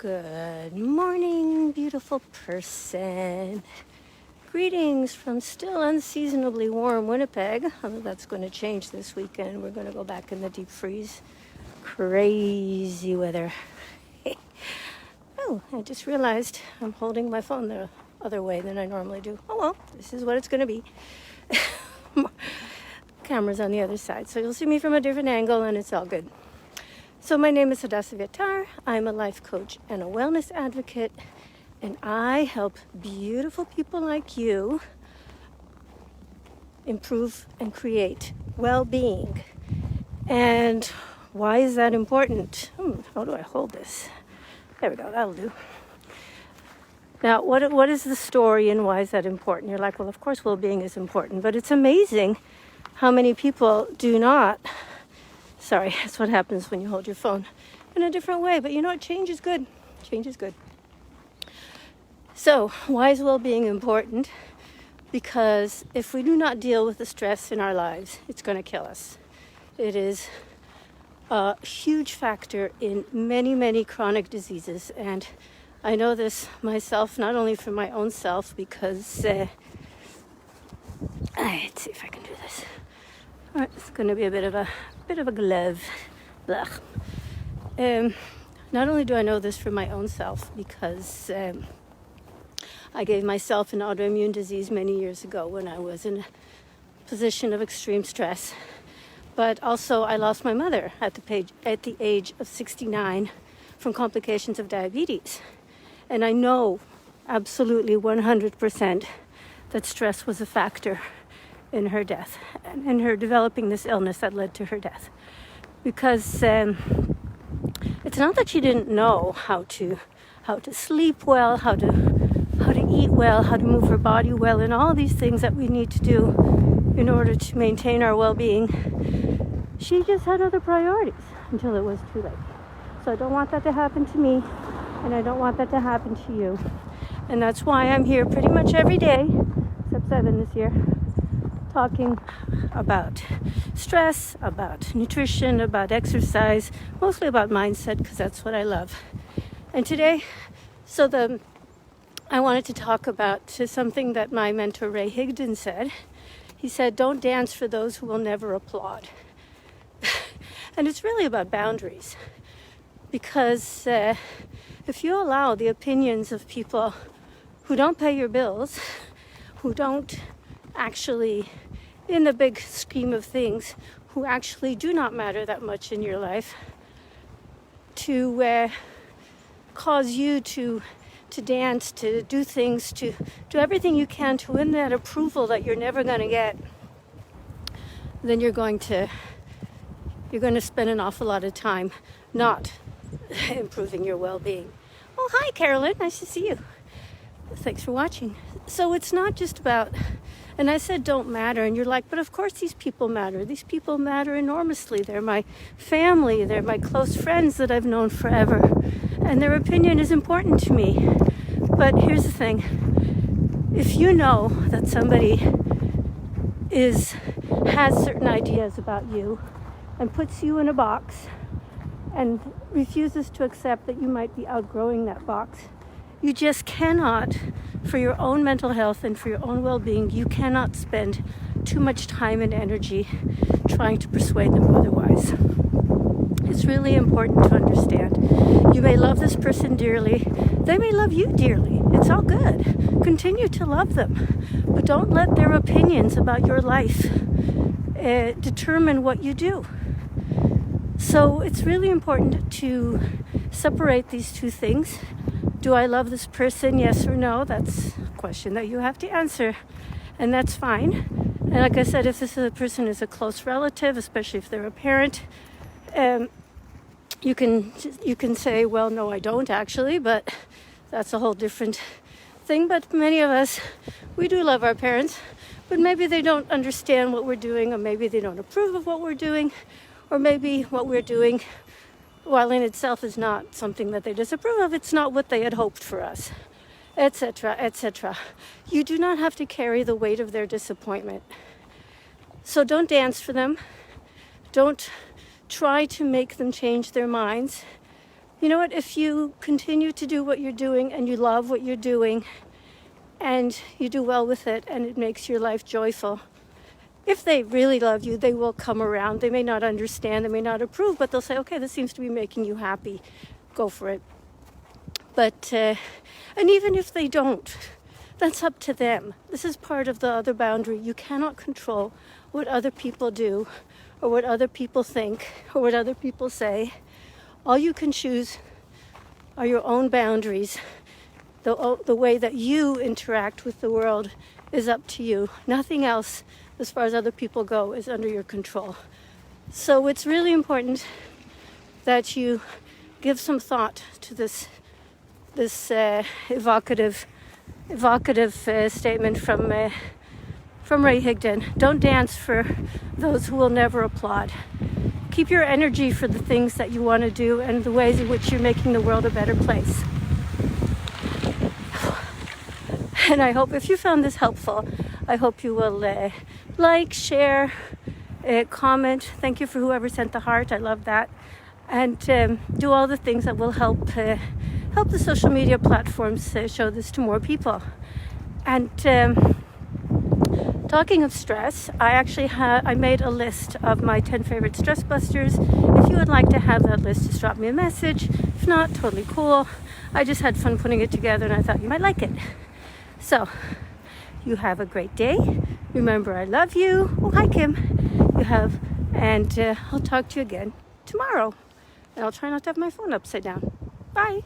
Good morning, beautiful person. Greetings from still unseasonably warm Winnipeg. Although that's going to change this weekend. We're going to go back in the deep freeze. Crazy weather. Oh, I just realized I'm holding my phone the other way than I normally do. Oh well, this is what it's going to be. Camera's on the other side, so you'll see me from a different angle and it's all good. So my name is Hadassah Viatar. I'm a life coach and a wellness advocate, and I help beautiful people like you improve and create well-being. And why is that important? How do I hold this? There we go, that'll do. Now, what is the story and why is that important? You're like, well, of course well-being is important, but it's amazing how many people do not. Sorry, that's what happens when you hold your phone in a different way. But you know what? Change is good. Change is good. So, why is well-being important? Because if we do not deal with the stress in our lives, it's going to kill us. It is a huge factor in many, many chronic diseases. And I know this myself, not only for my own self, because let's see if I can do this. All right, it's going to be a bit of a glove. Blech. Not only do I know this for my own self, because I gave myself an autoimmune disease many years ago when I was in a position of extreme stress, but also I lost my mother at the age of 69 from complications of diabetes. And I know absolutely 100% that stress was a factor in her death and in her developing this illness that led to her death. Because it's not that she didn't know how to sleep well, how to eat well, how to move her body well, and all these things that we need to do in order to maintain our well-being. She just had other priorities until it was too late. So I don't want that to happen to me, and I don't want that to happen to you. And that's why I'm here pretty much every day, except 7 this year, talking about stress, about nutrition, about exercise, mostly about mindset, because that's what I love. And today, I wanted to talk about something that my mentor Ray Higdon said. He said, don't dance for those who will never applaud. And it's really about boundaries. Because if you allow the opinions of people who don't pay your bills, who don't actually, in the big scheme of things, who actually do not matter that much in your life, to cause you to dance, to do things, to do everything you can to win that approval that you're never going to get, then you're going to spend an awful lot of time not improving your well-being. Oh, hi, Carolyn. Nice to see you. Thanks for watching. So it's not just about, and I said don't matter, and you're like, but of course these people matter. These people matter enormously. They're my family. They're my close friends that I've known forever. And their opinion is important to me. But here's the thing. If you know that somebody has certain ideas about you and puts you in a box and refuses to accept that you might be outgrowing that box, you just cannot, for your own mental health and for your own well-being, you cannot spend too much time and energy trying to persuade them otherwise. It's really important to understand. You may love this person dearly. They may love you dearly. It's all good. Continue to love them. But don't let their opinions about your life determine what you do. So it's really important to separate these two things. Do I love this person? Yes or no? That's a question that you have to answer. And that's fine. And like I said, if this person is a close relative, especially if they're a parent, you can say, well, no, I don't actually, but that's a whole different thing. But many of us, we do love our parents, but maybe they don't understand what we're doing, or maybe they don't approve of what we're doing, or maybe what we're doing, while in itself is not something that they disapprove of, it's not what they had hoped for us, etc., etc. You do not have to carry the weight of their disappointment. So don't dance for them. Don't try to make them change their minds. you know what, if you continue to do what you're doing and you love what you're doing and you do well with it and it makes your life joyful, if they really love you, they will come around. They may not understand, they may not approve, but they'll say, okay, this seems to be making you happy. Go for it. But, and even if they don't, that's up to them. This is part of the other boundary. You cannot control what other people do or what other people think or what other people say. All you can choose are your own boundaries. The way that you interact with the world is up to you. Nothing else, as far as other people go, is under your control. So it's really important that you give some thought to this evocative statement from Ray Higdon. Don't dance for those who will never applaud. Keep your energy for the things that you want to do and the ways in which you're making the world a better place. And I hope if you found this helpful, I hope you will like, share, comment. Thank you for whoever sent the heart. I love that. And do all the things that will help the social media platforms show this to more people. And talking of stress, I made a list of my 10 favorite stress busters. If you would like to have that list, just drop me a message. If not, totally cool. I just had fun putting it together and I thought you might like it. So, you have a great day. Remember, I love you. Oh, hi, Kim. And I'll talk to you again tomorrow. And I'll try not to have my phone upside down. Bye.